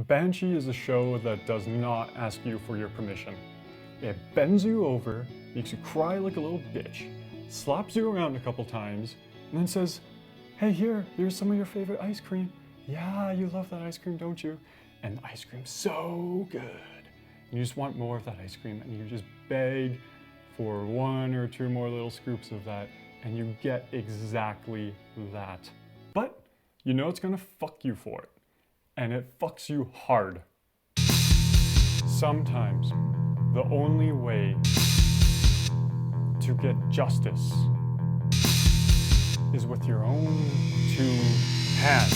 Banshee is a show that does not ask you for your permission. It bends you over, makes you cry like a little bitch, slaps you around a couple times, and then says, hey, here's some of your favorite ice cream. Yeah, you love that ice cream, don't you? And the ice cream's so good. And you just want more of that ice cream, and you just beg for one or two more little scoops of that, and you get exactly that. But you know it's gonna fuck you for it. And it fucks you hard. Sometimes the only way to get justice is with your own two hands.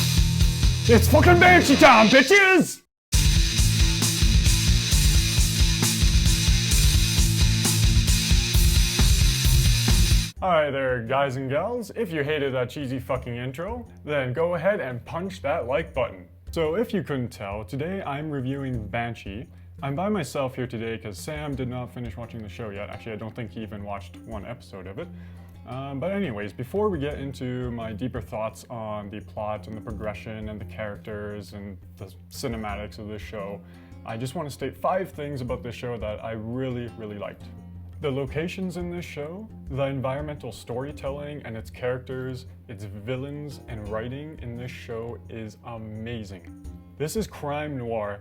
It's fucking Banshee time, bitches! Alright there, guys and gals. If you hated that cheesy fucking intro, then go ahead and punch that like button. So if you couldn't tell, today I'm reviewing Banshee. I'm by myself here today because Sam did not finish watching the show yet. Actually, I don't think he even watched one episode of it. But anyways, before we get into my deeper thoughts on the plot and the progression and the characters and the cinematics of this show, I just want to state 5 things about this show that I really liked. The locations in this show, the environmental storytelling and its characters, its villains and writing in this show is amazing. This is crime noir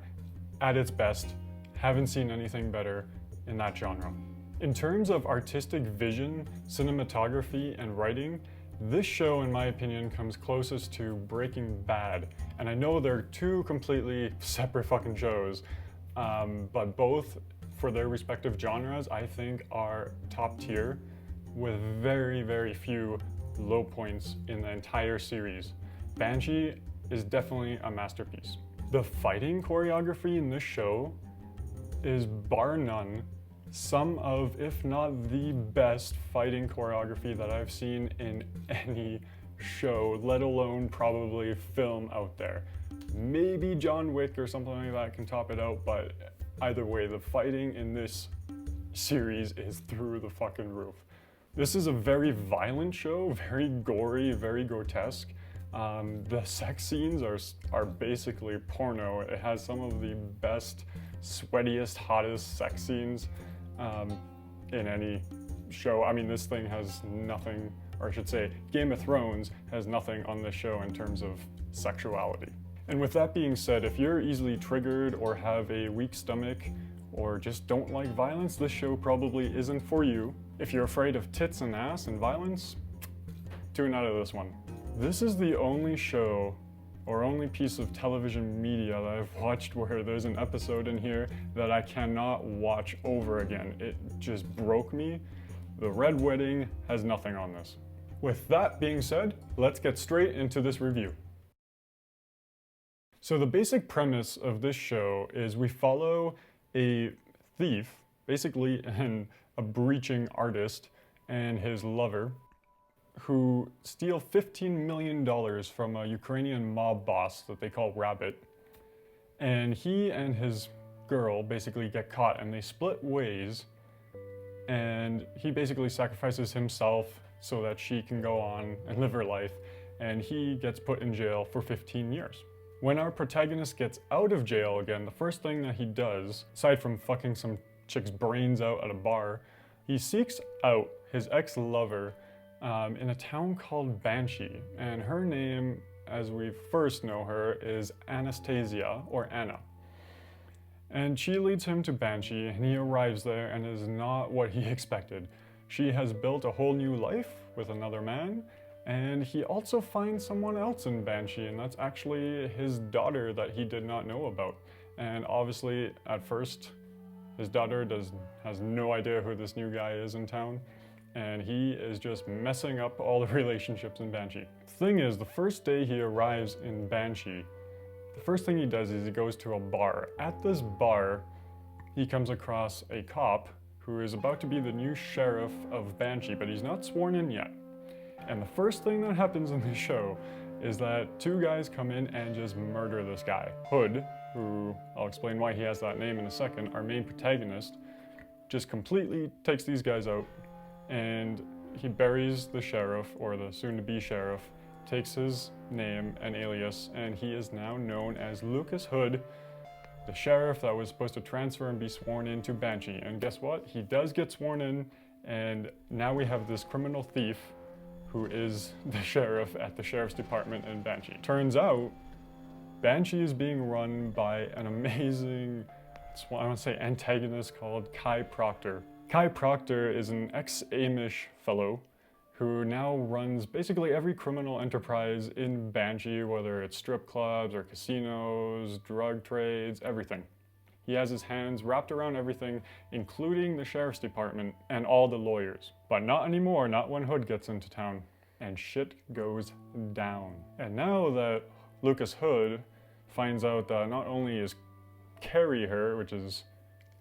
at its best. Haven't seen anything better in that genre. In terms of artistic vision, cinematography, and writing, this show, in my opinion, comes closest to Breaking Bad. And I know they're 2 completely separate fucking shows, but both, for their respective genres, I think are top tier with very few low points in the entire series. Banshee is definitely a masterpiece. The fighting choreography in this show is bar none some of, if not the best fighting choreography that I've seen in any show, let alone probably film out there. Maybe John Wick or something like that can top it out, but either way, the fighting in this series is through the fucking roof. This is a very violent show, very gory, very grotesque. The sex scenes are basically porno. It has some of the best, sweatiest, hottest sex scenes in any show. I mean, this thing has nothing, or I should say, Game of Thrones has nothing on this show in terms of sexuality. And with that being said, if you're easily triggered or have a weak stomach or just don't like violence, this show probably isn't for you. If you're afraid of tits and ass and violence, tune out of this one. This is the only show or only piece of television media that I've watched where there's an episode in here that I cannot watch over again. It just broke me. The Red Wedding has nothing on this. With that being said, let's get straight into this review. So the basic premise of this show is we follow a thief, basically a breaching artist, and his lover, who steal $15 million from a Ukrainian mob boss that they call Rabbit. And he and his girl basically get caught and they split ways, and he basically sacrifices himself so that she can go on and live her life, and he gets put in jail for 15 years. When our protagonist gets out of jail again, the first thing that he does, aside from fucking some chick's brains out at a bar, he seeks out his ex-lover in a town called Banshee. And her name, as we first know her, is Anastasia, or Anna. And she leads him to Banshee, and he arrives there and is not what he expected. She has built a whole new life with another man, and he also finds someone else in Banshee, and that's actually his daughter that he did not know about. And obviously, at first, his daughter has no idea who this new guy is in town, and he is just messing up all the relationships in Banshee. Thing is, the first day he arrives in Banshee, the first thing he does is he goes to a bar. At this bar, he comes across a cop who is about to be the new sheriff of Banshee, but he's not sworn in yet. And the first thing that happens in this show is that 2 guys come in and just murder this guy. Hood, who I'll explain why he has that name in a second, our main protagonist, just completely takes these guys out, and he buries the sheriff, or the soon-to-be sheriff, takes his name and alias, and he is now known as Lucas Hood, the sheriff that was supposed to transfer and be sworn in to Banshee. And guess what? He does get sworn in, and now we have this criminal thief who is the sheriff at the sheriff's department in Banshee. Turns out, Banshee is being run by an amazing, I want to say, antagonist called Kai Proctor. Kai Proctor is an ex-Amish fellow who now runs basically every criminal enterprise in Banshee, whether it's strip clubs or casinos, drug trades, everything. He has his hands wrapped around everything, including the sheriff's department and all the lawyers. But not anymore, not when Hood gets into town. And shit goes down. And now that Lucas Hood finds out that not only is Carrie her, which is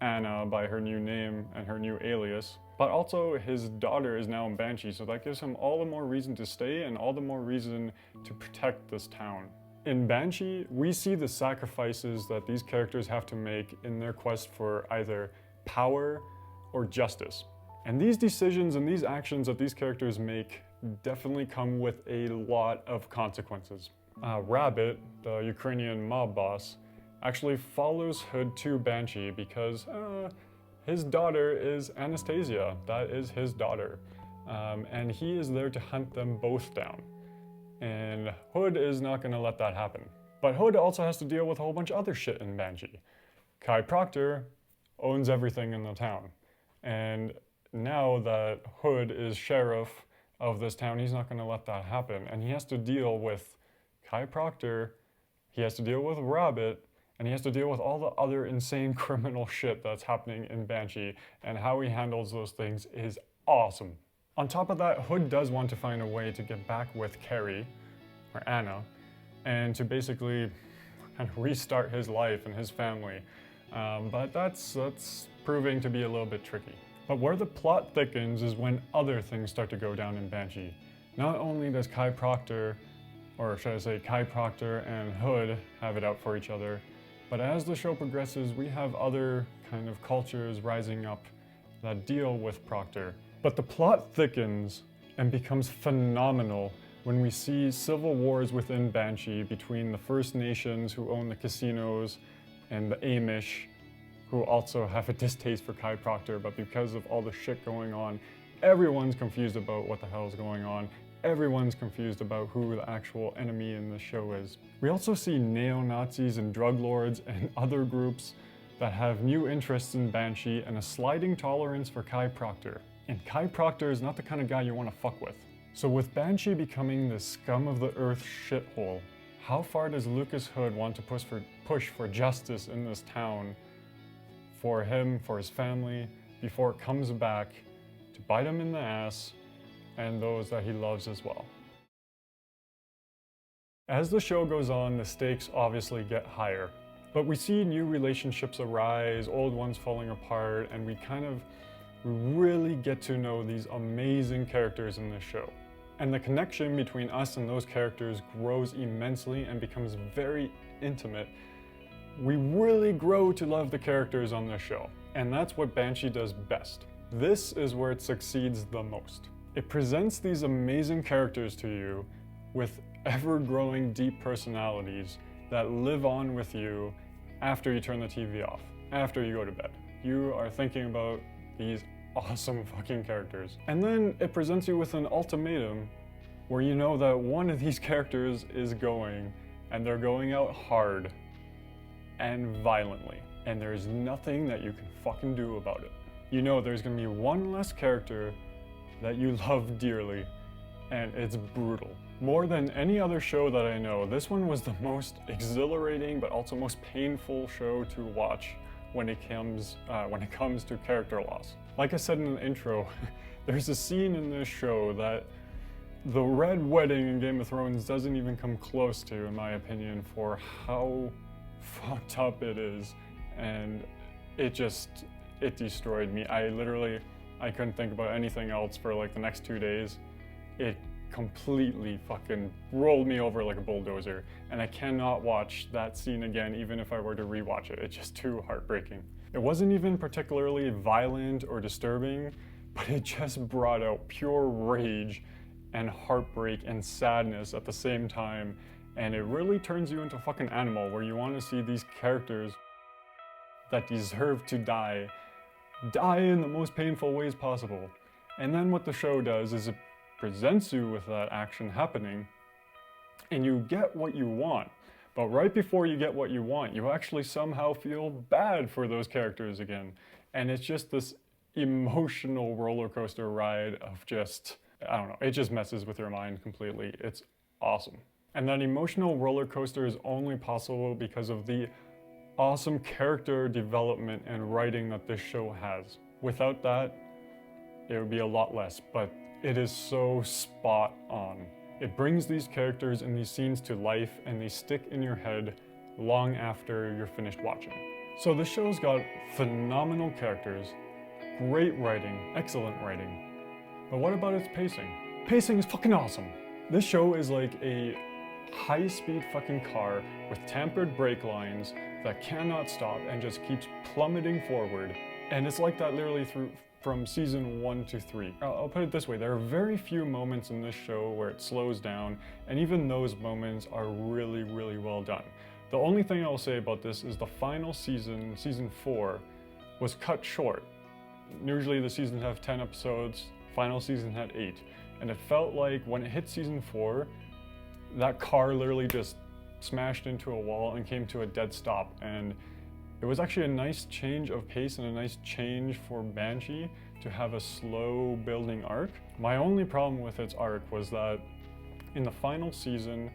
Anna by her new name and her new alias, but also his daughter is now in Banshee, so that gives him all the more reason to stay and all the more reason to protect this town. In Banshee, we see the sacrifices that these characters have to make in their quest for either power or justice. And these decisions and these actions that these characters make definitely come with a lot of consequences. Rabbit, the Ukrainian mob boss, actually follows Hood to Banshee because his daughter is Anastasia. That is his daughter. And he is there to hunt them both down. And Hood is not going to let that happen. But Hood also has to deal with a whole bunch of other shit in Banshee. Kai Proctor owns everything in the town. And now that Hood is sheriff of this town, he's not going to let that happen. And he has to deal with Kai Proctor, he has to deal with Rabbit, and he has to deal with all the other insane criminal shit that's happening in Banshee, and how he handles those things is awesome. On top of that, Hood does want to find a way to get back with Carrie, or Anna, and to basically kind of restart his life and his family. But that's proving to be a little bit tricky. But where the plot thickens is when other things start to go down in Banshee. Not only does Kai Proctor, or should I say Kai Proctor and Hood have it out for each other, but as the show progresses, we have other kind of cultures rising up that deal with Proctor. But the plot thickens and becomes phenomenal when we see civil wars within Banshee between the First Nations who own the casinos and the Amish, who also have a distaste for Kai Proctor, but because of all the shit going on, everyone's confused about what the hell is going on. Everyone's confused about who the actual enemy in the show is. We also see neo-Nazis and drug lords and other groups that have new interests in Banshee and a sliding tolerance for Kai Proctor. And Kai Proctor is not the kind of guy you want to fuck with. So with Banshee becoming the scum of the earth shithole, how far does Lucas Hood want to push for justice in this town for him, for his family, before it comes back to bite him in the ass and those that he loves as well? As the show goes on, the stakes obviously get higher, but we see new relationships arise, old ones falling apart, and we really get to know these amazing characters in this show. And the connection between us and those characters grows immensely and becomes very intimate. We really grow to love the characters on this show, and that's what Banshee does best. This is where it succeeds the most. It presents these amazing characters to you with ever-growing deep personalities that live on with you after you turn the TV off, after you go to bed. You are thinking about these awesome fucking characters. And then it presents you with an ultimatum where you know that one of these characters is going, and they're going out hard and violently, and there's nothing that you can fucking do about it. You know there's gonna be one less character that you love dearly, and it's brutal. More than any other show that I know, this one was the most exhilarating but also most painful show to watch when it comes to character loss. Like I said in the intro, there's a scene in this show that the Red Wedding in Game of Thrones doesn't even come close to, in my opinion, for how fucked up it is, and it destroyed me. I couldn't think about anything else for like the next 2 days. It completely fucking rolled me over like a bulldozer, and I cannot watch that scene again even if I were to rewatch it. It's just too heartbreaking. It wasn't even particularly violent or disturbing, but it just brought out pure rage and heartbreak and sadness at the same time, and it really turns you into a fucking animal where you want to see these characters that deserve to die in the most painful ways possible. And then what the show does is it presents you with that action happening, and you get what you want. But right before you get what you want, you actually somehow feel bad for those characters again. And it's just this emotional roller coaster ride of just, I don't know, it just messes with your mind completely. It's awesome. And that emotional roller coaster is only possible because of the awesome character development and writing that this show has. Without that, it would be a lot less, but it is so spot on. It brings these characters and these scenes to life, and they stick in your head long after you're finished watching. So the show's got phenomenal characters, great writing, excellent writing. But what about its pacing? Pacing is fucking awesome. This show is like a high-speed fucking car with tampered brake lines that cannot stop and just keeps plummeting forward. And it's like that literally from season 1 to 3. I'll put it this way, there are very few moments in this show where it slows down, and even those moments are really, really well done. The only thing I'll say about this is the final season, season 4, was cut short. Usually the seasons have 10 episodes, final season had 8. And it felt like when it hit season 4, that car literally just smashed into a wall and came to a dead stop. And it was actually a nice change of pace and a nice change for Banshee to have a slow building arc. My only problem with its arc was that in the final season,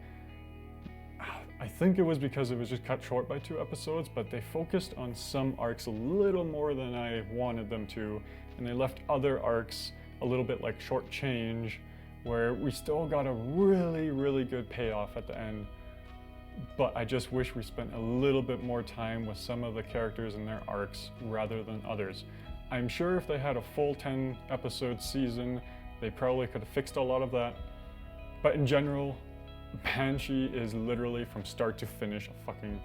I think it was because it was just cut short by 2 episodes, but they focused on some arcs a little more than I wanted them to, and they left other arcs a little bit like short change, where we still got a really, really good payoff at the end. But I just wish we spent a little bit more time with some of the characters and their arcs rather than others. I'm sure if they had a full 10 episode season, they probably could have fixed a lot of that. But in general, Banshee is literally from start to finish a fucking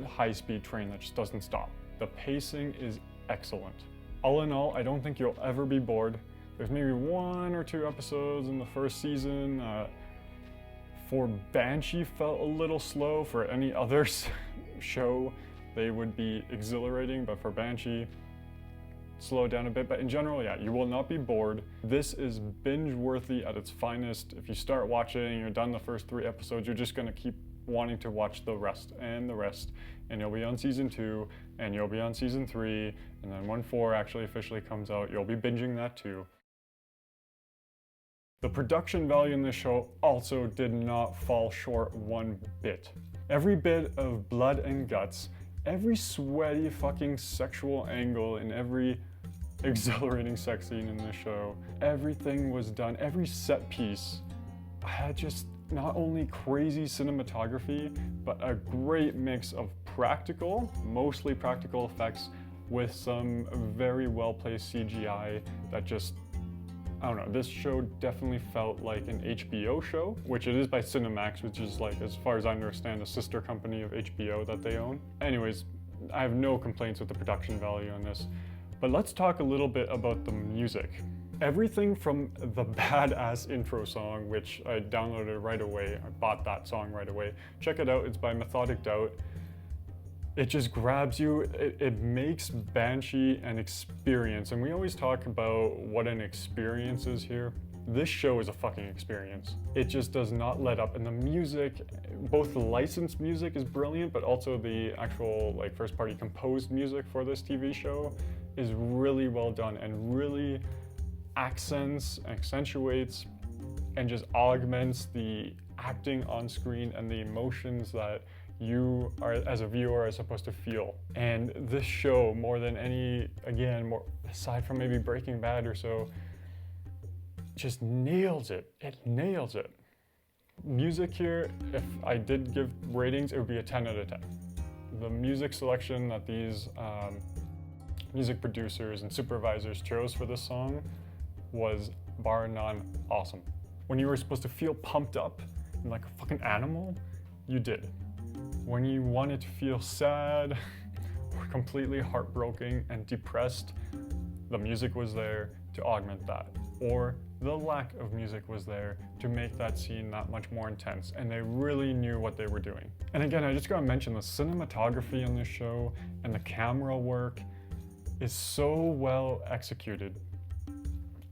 high-speed train that just doesn't stop. The pacing is excellent. All in all, I don't think you'll ever be bored. There's maybe 1 or 2 episodes in the first season. For Banshee felt a little slow. For any other show, they would be exhilarating, but for Banshee, slow down a bit. But in general, yeah, you will not be bored. This is binge-worthy at its finest. If you start watching, you're done the first 3 episodes, you're just gonna keep wanting to watch the rest, and you'll be on season 2, and you'll be on season 3, and then when 4 actually officially comes out, you'll be binging that too. The production value in this show also did not fall short one bit. Every bit of blood and guts, every sweaty fucking sexual angle in every exhilarating sex scene in this show, everything was done, every set piece had just not only crazy cinematography, but a great mix of practical, mostly practical effects with some very well-placed CGI that just, I don't know, this show definitely felt like an HBO show, which it is by Cinemax, which is like, as far as I understand, a sister company of HBO that they own. Anyways, I have no complaints with the production value on this, but let's talk a little bit about the music. Everything from the badass intro song, which I downloaded right away, I bought that song right away. Check it out, it's by Methodic Doubt. It just grabs you, it makes Banshee an experience, and we always talk about what an experience is here. This show is a fucking experience. It just does not let up, and the music, both the licensed music is brilliant, but also the actual like first-party composed music for this TV show is really well done and really accents, accentuates, and just augments the acting on screen and the emotions that you are, as a viewer, are supposed to feel. And this show, more than any, again, more aside from maybe Breaking Bad or so, just nails it. It nails it. Music here, if I did give ratings, it would be a 10 out of 10. The music selection that these music producers and supervisors chose for this song was bar none awesome. When you were supposed to feel pumped up and like a fucking animal, you did. When you wanted to feel sad or completely heartbroken and depressed, the music was there to augment that. Or The lack of music was there to make that scene that much more intense, and they really knew what they were doing. And again, I just gotta mention the cinematography in this show and the camera work is so well executed.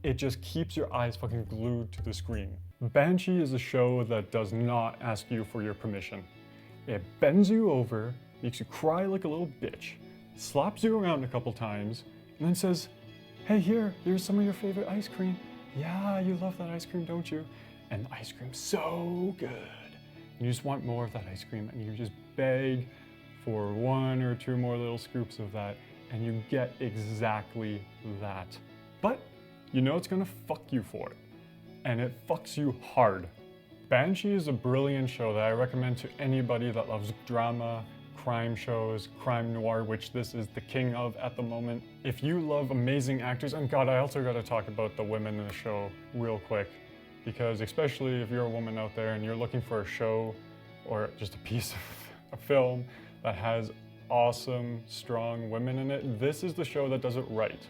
It just keeps your eyes fucking glued to the screen. Banshee is a show that does not ask you for your permission. It bends you over, makes you cry like a little bitch, slaps you around a couple times, and then says, hey, here's some of your favorite ice cream. Yeah, you love that ice cream, don't you? And the ice cream's so good. You just want more of that ice cream, and you just beg for 1 or 2 more little scoops of that, and you get exactly that. But you know it's gonna fuck you for it, and it fucks you hard. Banshee is a brilliant show that I recommend to anybody that loves drama, crime shows, crime noir, which this is the king of at the moment. If you love amazing actors, and God, I also gotta talk about the women in the show real quick, because especially if you're a woman out there and you're looking for a show or just a piece of a film that has awesome, strong women in it, this is the show that does it right.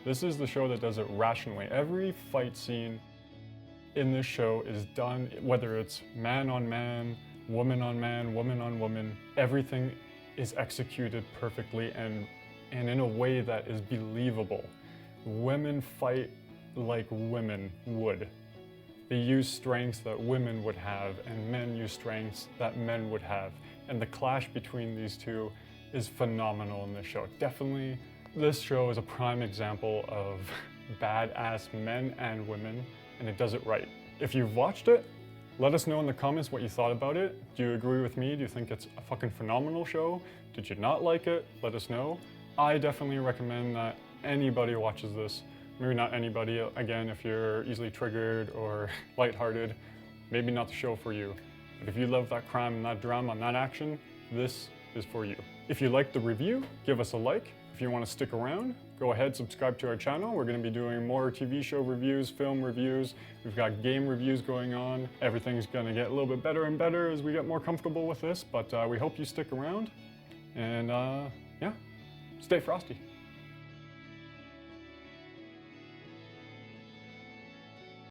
This is the show that does it rationally. Every fight scene in this show is done, whether it's man on man, woman on man, woman on woman, everything is executed perfectly and in a way that is believable. Women fight like women would. They use strengths that women would have, and men use strengths that men would have. And the clash between these two is phenomenal in this show. Definitely, this show is a prime example of badass men and women, and it does it right. If you've watched it, let us know in the comments what you thought about it. Do you agree with me? Do you think it's a fucking phenomenal show? Did you not like it? Let us know. I definitely recommend that anybody watches this. Maybe not anybody, again, if you're easily triggered or lighthearted, maybe not the show for you. But if you love that crime and that drama and that action, this is for you. If you liked the review, give us a like. If you want to stick around, go ahead, subscribe to our channel. We're going to be doing more TV show reviews, film reviews. We've got game reviews going on. Everything's going to get a little bit better and better as we get more comfortable with this, but we hope you stick around. And yeah, stay frosty.